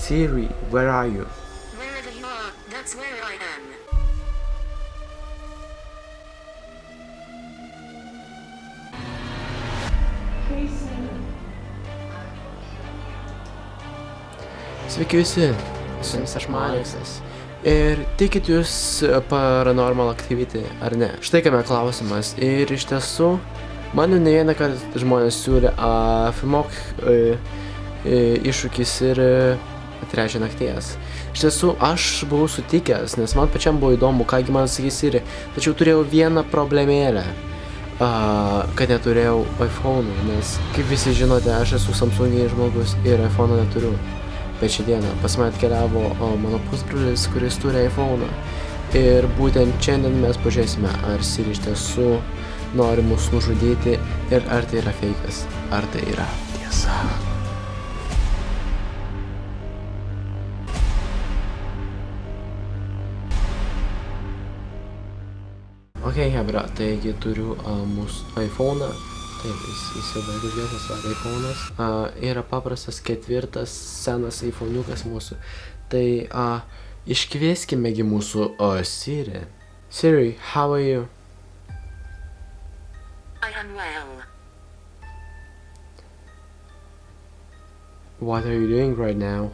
Siri, where are you? Wherever you are, that's where I am. Sveiki visi, su jumis aš Aleksas. Ir tikit jūs Paranormal Activity ar ne? Štai kame klausimas. Ir iš tiesų, man jau ne vieną kartą žmonės siūlė filmuok iššūkis ir 3 nakties. Iš tiesų, aš buvau sutikęs, nes man pačiam buvo įdomu, kągi man sakys Siri. Tačiau turėjau vieną problemėlę, kad neturėjau iPhone, nes kaip visi žinote, aš esu Samsungiai žmogus ir iPhone neturiu. Bet šiandieną pas mane atkeliavo mano pusbrolis, kuris turi iPhone. Ir būtent šiandien mes pažiūrėsime, ar Siri iš tiesų nori mus nužudyti ir ar tai yra feikas, ar tai yra tiesa. Ok, hebra, taigi turiu mūsų iPhone. Taip, jis jau daug užgesas iPhone'as. Yra paprastas 4 senas iPhone'ukas mūsų. Tai iškvieskime mūsų Siri. Siri, how are you? I am well. What are you doing right now?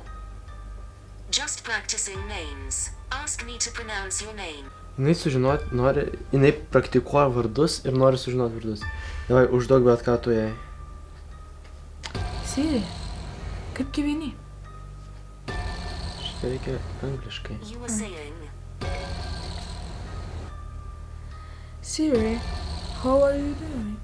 Just practicing names. Ask me to pronounce your name. Jinai praktikuoja vardus ir nori sužinoti vardus. Davai, užduok bet ką tu jai. Siri, kaip gyveni? Šitą reikia angliškai. You were saying, Siri, how are you doing?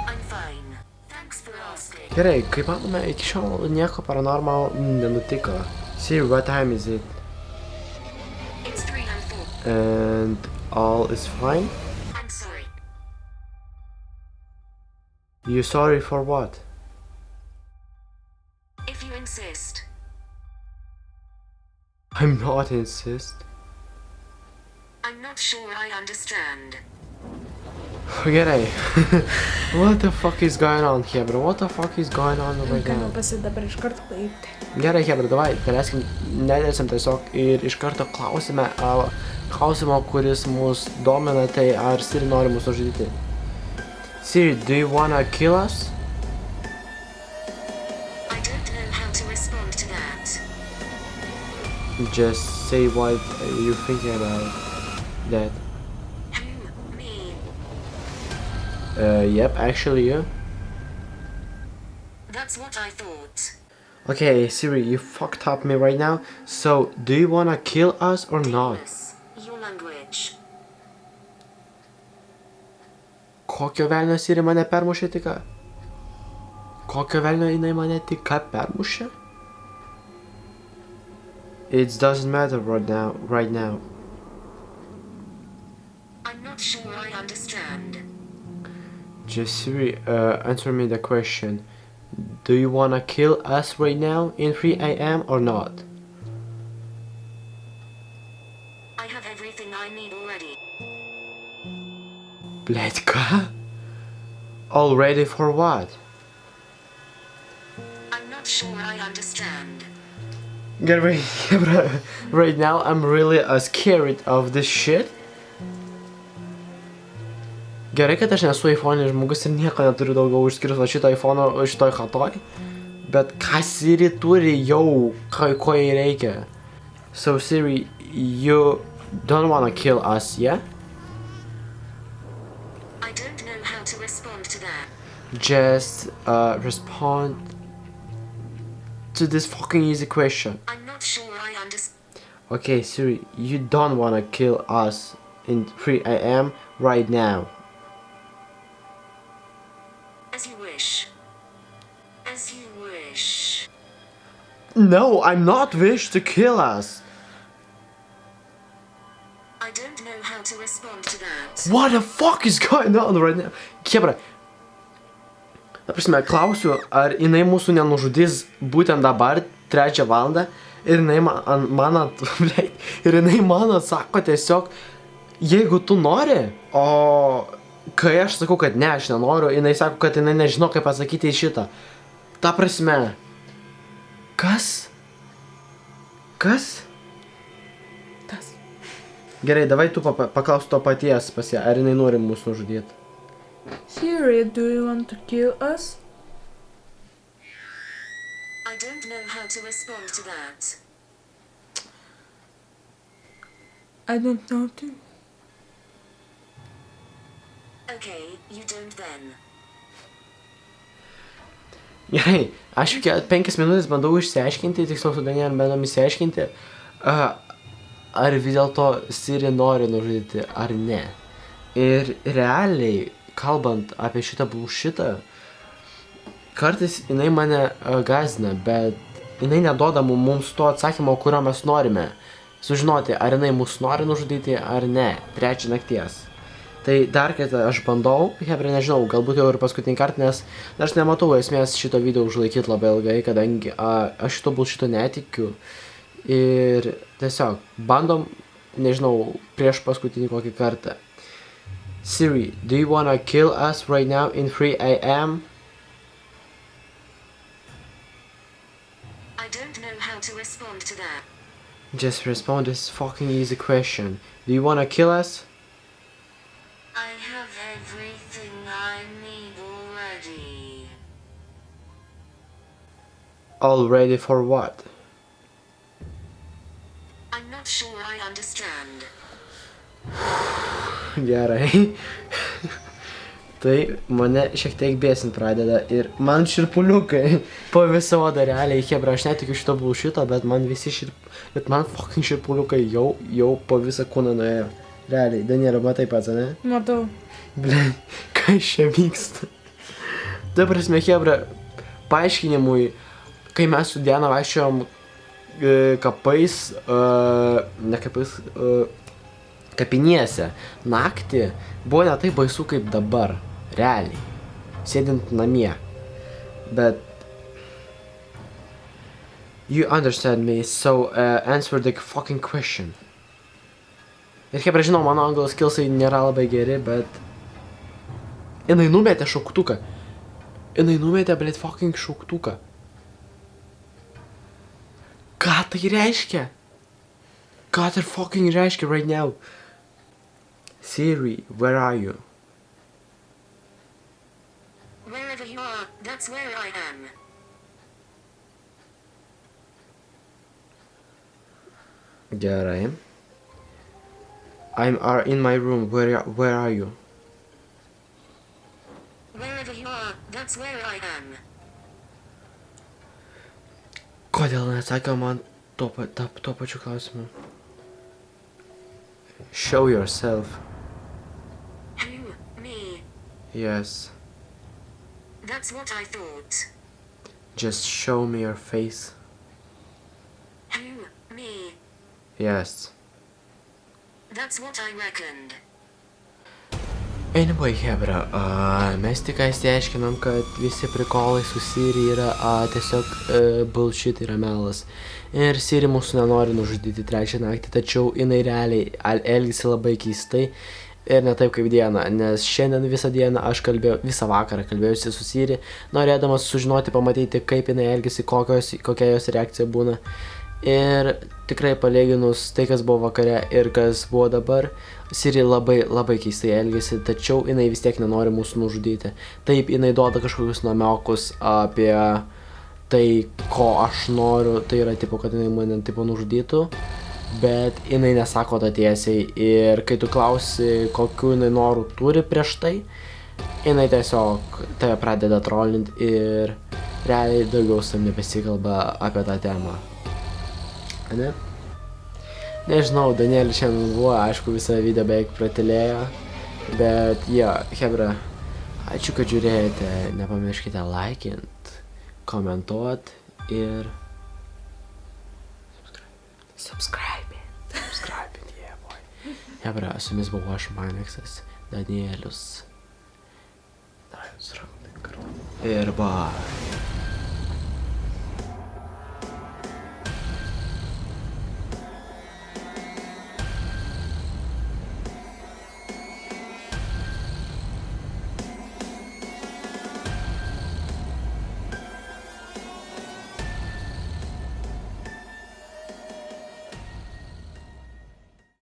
I'm fine. Thanks for asking. Gerai, kaip matome, iki šiol nieko paranormal nenutiko. Siri, what time is it? It's 3 and 4. And all is fine? I'm sorry. You sorry for what? If you insist. I'm not insist. I'm not sure I understand. Gerai. What the fuck is going on, Hebra? What the fuck is going on right Galima now? dabar iš karto paimti. Gerai, Hebra, davai, galėsim, nedėsim tiesiog ir iš karto klausime klausimo, kuris mus domina, tai ar Siri nori mus nužudyti. Siri, do you wanna kill us? I don't know how to respond to that. Just say what you thinking about that. Who? Me? Yep, actually you. That's what I thought. Okay, Siri, you fucked up me right now. So, do you wanna kill us or not? Yes. Your language. Kokio velnio Siri mane permušė tik ką? Kokio velnio jinai mane tik ką permušė? It doesn't matter right now. I'm not sure I understand. Just Siri, answer me the question. Do you wanna kill us right now in 3 AM or not? I have everything I need already. Блять, ką? All ready for what? I'm not sure I understand. Gerai, right now I'm really scared of this shit. Gerai, kad aš nesu iPhone žmogus ir nieko neturiu daugiau išskyrus va šito iPhone šitoj chatoj. Bet ką Siri turi jau, ko jai reikia. So Siri, you don't wanna kill us, yeah? I don't know how to respond to that. Just respond to this fucking easy question. I'm not sure I understand. Okay, Siri, you don't wanna kill us in 3 AM right now. As you wish. As you wish. No, I'm not wish to kill us. I don't know how to respond to that. What the fuck is going on right now? Hebra, ta prasme, klausiu, ar jinai mūsų nenužudys būtent dabar, 3 valandą, ir jinai man atsako tiesiog, jeigu tu nori, o kai aš sakau, kad ne, aš nenoriu, jinai sako, kad jinai nežino, kaip pasakyti į šitą. Ta prasme, Kas? Kas? Tas. Gerai, davai tu paklaus to paties pas ją, ar jinai nori mūsų nužudyti. Siri, do you want to kill us? I don't know how to respond to that. I don't know too. Okay, you don't then. Gerai, aš jau 5 minutės bandau išsiaiškinti, tiksliau su Danieliu bandom išsiaiškinti, ar vis dėlto Siri nori nužudyti, ar ne. Ir realiai, kalbant apie šitą bullshitą, kartais jinai mane gąsdina, bet jinai neduoda mums to atsakymo, kurio mes norime sužinoti, ar jinai mus nori nužudyti, ar ne, 3 nakties. Tai dar kartą aš bandau, hebra, nežinau, galbūt jau ir paskutinį kartą, nes aš nematau esmės šito video užlaikyti labai ilgai, kadangi aš šito bullshito netikiu. Ir tiesiog bandom, nežinau, prieš paskutinį kokį kartą. Siri, do you wanna kill us right now in 3 a.m.? I don't know how to respond to that. Just respond to this fucking easy question. Do you wanna kill us? I have everything I need already. All ready for what? I'm not sure I understand. Gerai. Tai mane šiek tiek bėsint pradeda ir man širpuliukai po viso odą realiai, hebra, aš netikiu šito bullshito, bet man fucking širpuliukai jau po visą kūną nuėjo. Realiai, Danielio, matai pats, ne? Matau. Blin, kas čia vyksta? Tai prasme, hebra, paaiškinimui, kai mes su Diana vaikščiojom kapais, kapinėse, naktį, buvo ne taip baisu kaip dabar, realiai, sėdint namie. Bet you understand me, so answer the fucking question. Ir kaip žinau, mano anglų skillsai nėra labai geri, bet jinai numetė šauktuką. Jinai numetė, blėt, fucking šauktuką. Ką tai reiškia? Ką tai fucking reiškia right now? Siri, where are you? Wherever you are, that's where I am. Gerai. I'm in my room. Where are you? Wherever you are, that's where I am. Kodėl neatsakė man to pačiu klausimu? Show yourself. Who? Me? Yes. That's what I thought. Just show me your face. Who? Me? Yes. That's what I reckoned. Anyway, hebra, mes tik išsiaiškinom, kad visi prikolai su Siri yra tiesiog bullshit, yra melas. Ir Siri mūsų nenori nužudyti 3 naktį, tačiau jinai realiai elgisi labai keistai ir ne taip kaip Diana, nes šiandien visą dieną aš visą vakarą kalbėjausi su Siri, norėdamas sužinoti, pamatyti, kaip jinai elgisi, kokia jos reakcija būna. Ir tikrai palyginus tai, kas buvo vakare ir kas buvo dabar, Siri labai keistai elgėsi, tačiau jinai vis tiek nenori mūsų nužudyti. Taip, jinai duoda kažkokius namiokus apie tai, ko aš noriu, tai yra tipo, kad jinai mane tipo nužudytų, bet jinai nesako to tiesiai ir kai tu klausi, kokiu jinai norų turi prieš tai, jinai tiesiog tave pradeda trolint ir realiai daugiau su nebesikalba apie tą temą. Ne? Nežinau, Danielis šiandien buvo, aišku, visą video beveik pratylėjo, bet hebra, ačiū, kad žiūrėjote, nepamirškite laikint, komentuot ir subscribe, yeah boy. Hebra, su jumis buvau aš, Maneksas, Danielius, ir bye.